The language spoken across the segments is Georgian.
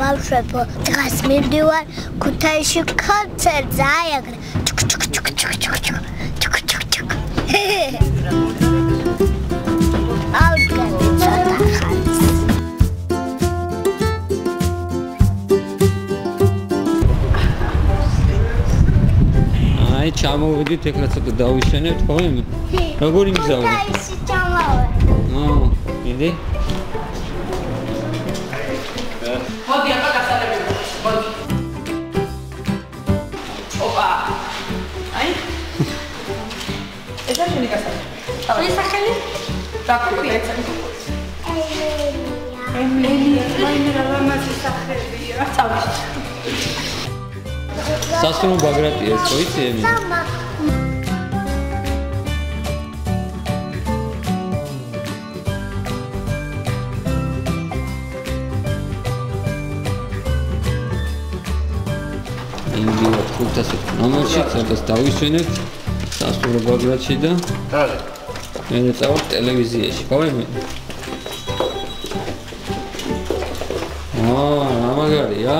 ბავშვებო, დღეს მივდივარ ქუთაისში კონცერტზე, აი აგრე. აი ჩამოვიდით, ეხლა ცოტა დავიშენებთ, ხო? როგორი მგზავრდი? ქუთაისში ჩამოვედი. მიდი. მოდი აბა გასალებია. მოდი. ოპა. აი. ეს არის გასალებია. ეს სახელი? დაკუპი ეცანი. ემილია. მაინერა ლამაზი სახელია. წავით. სასწავლო ბაგრატია ეს, ხო იცი ემილი? ემილი 500 ნომერში, სადაც დავისვენებთ სასწავლო ბაგრატში და მე წავალ ტელევიზიაში, ხო ემილი? ამაგარია?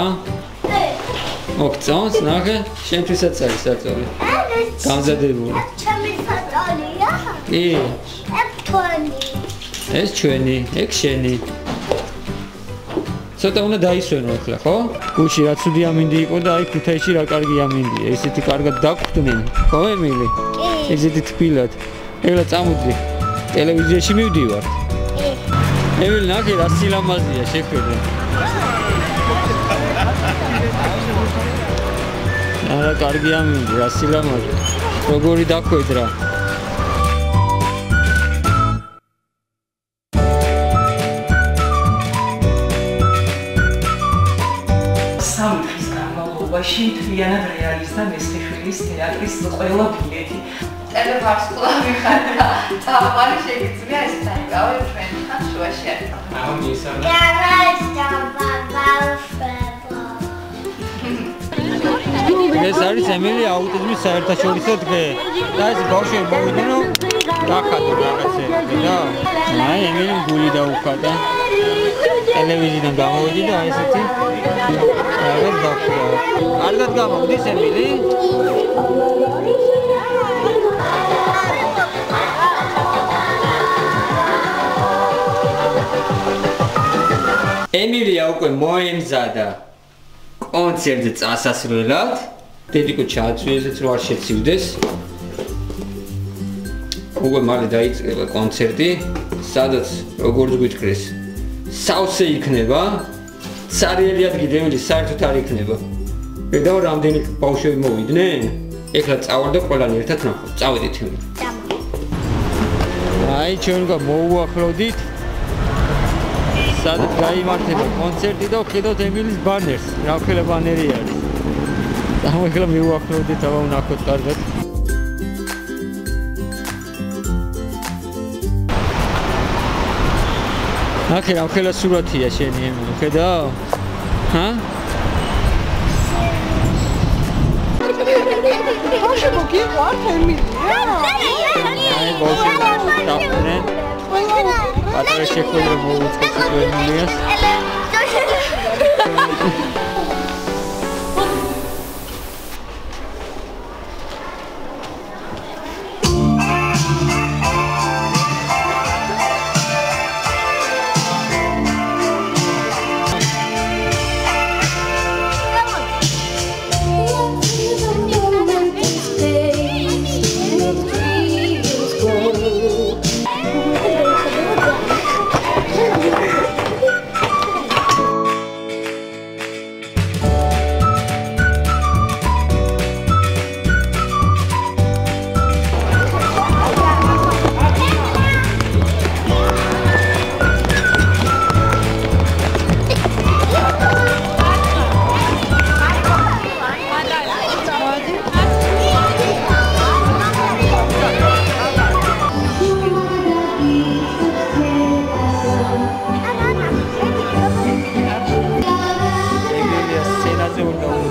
მოგწონს, ნახე, შენთვისაც არის საწოლი. გამზადებული. ჩემი საწოლია? კი. ეს თქვენი. ეს ჩვენი, ეგ შენი. ცოტა უნდა დაისვენო ახლა, ხო? გუში რა ცუდი ამინდი იყო და აი ქუთაისში რა კარგი ამინდია. ესეთი კარგად დაგვხვდნენ, ხო ემილი? კი. ესეთი თბილად. ეხლა წამოდი. ტელევიზიაში მივდივარ. კი. ემილი, ნახე რა სილამაზეა შეხედე. არა კარგი ამინდი, რა სილამაზე. როგორი დაქვედრა. სამი დღის განმავლობაში მთლიანად რეალიზდა მესხიშვილის თეატრის ყველა ბილეთი. ტელევარსკულა მიხარდა. წავალი შეგიძლია ეს დაიკავე ჩვენთან შუაში არის. ეს არის ემილი აუტიზმის საერთაშორისო დღე. და ეს ბავშვები მოვიდნენ რომ გახადო რაღაცები და აი ემილი გული დაუხადა. ტელევიზიიდან გამოვიდი და აი ესეთი რაღაც დახვდა. კარგად გამოვიდეს ემილი? ემილია უკვე მოემზადა კონცერტზე წასასვლელად. დედიკო ჩააცვიეს რომ არ შეცივდეს. უკვე მალე დაიწყება კონცერტი, სადაც როგორც გითხრეს, სავსე იქნება. ცარიელი ადგილი ემილი საერთოდ არ იქნება. ხედავ რამდენი ბავშვები მოვიდნენ? ეხლა წავარ და ყველანი ერთად ნახავ. წავედით ემილი. აი ჩვენ მოუახლოვდით სადაც გაიმართება კონცერტი და ხედავთ ემილის ბანერს. რა ხელა ბანერი არის. ახლა მივუახლოვდით, აბა ვნახოთ კარგად. ნახე რა ხელა სურათია შენი ემილი, ხედავ? ჰა? ბავშვებო, გიყვართ ემილია? აი ბავშვები დახვდნენ. პატარა შეხვედრა მოუწყეს ემილიას.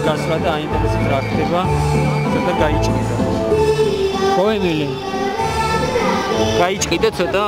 გასვლა და აინტერესებს რა ხდება, ცოტა გაიჭყიდა. ხო ემილი? გაიჭყიდა ცოტა?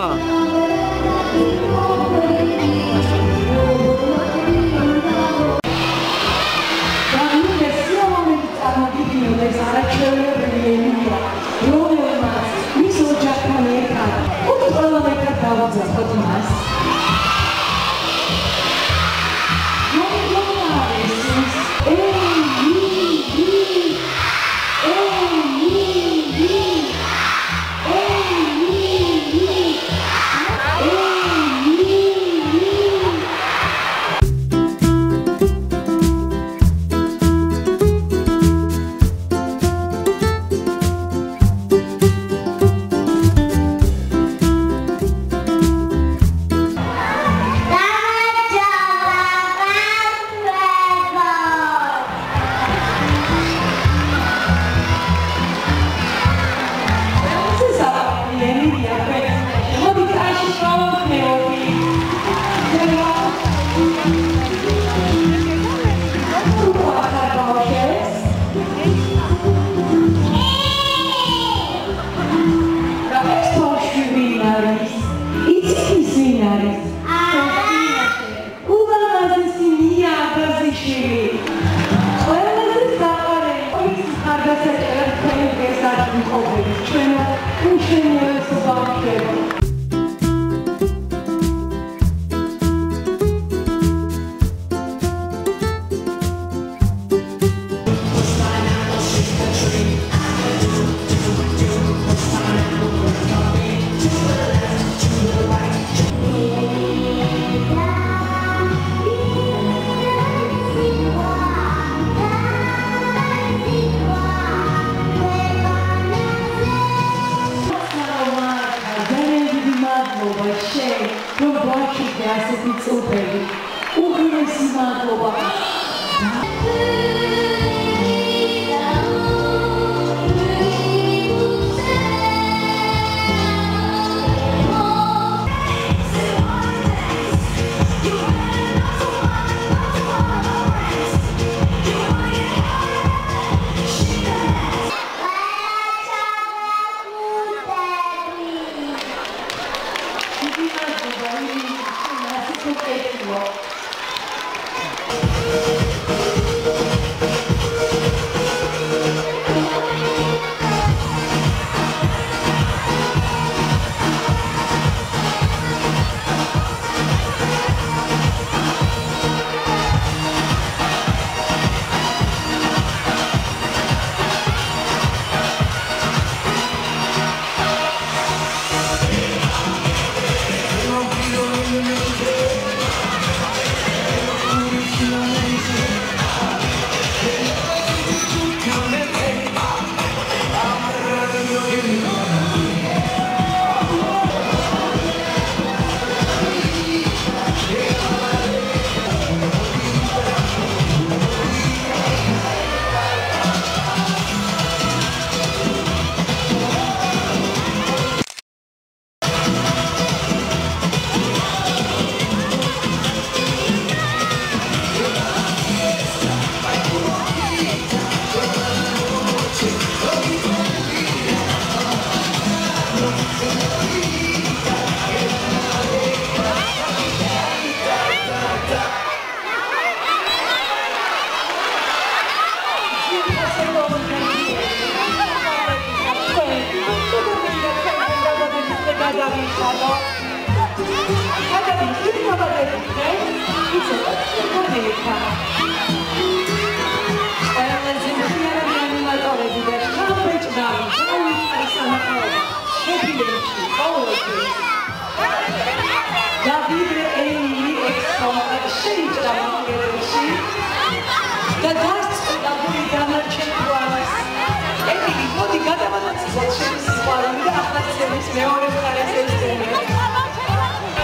ვიყოფებით ჩვენო უშენიერ ბავშვებო.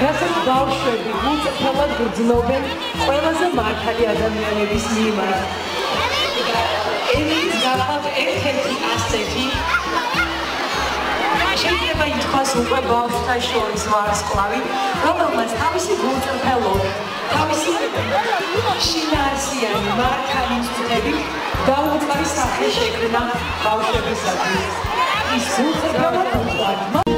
რასაც ბავშვები უწესრიგად გრძნობენ ყველაზე მართალი ადამიანების მიმართ. ენის გახავთ ერთ-ერთი ასეთი, შეიძლება ითქვას უკვე ბავშვთა შორის ვარსკვლავი, რომელმაც თავისი გულწრფელობით, თავისი შინაარსიანი მართალი წუთებით დაუწყარი სახე შექმნა ბავშვებისათვის. ის გულწრფელად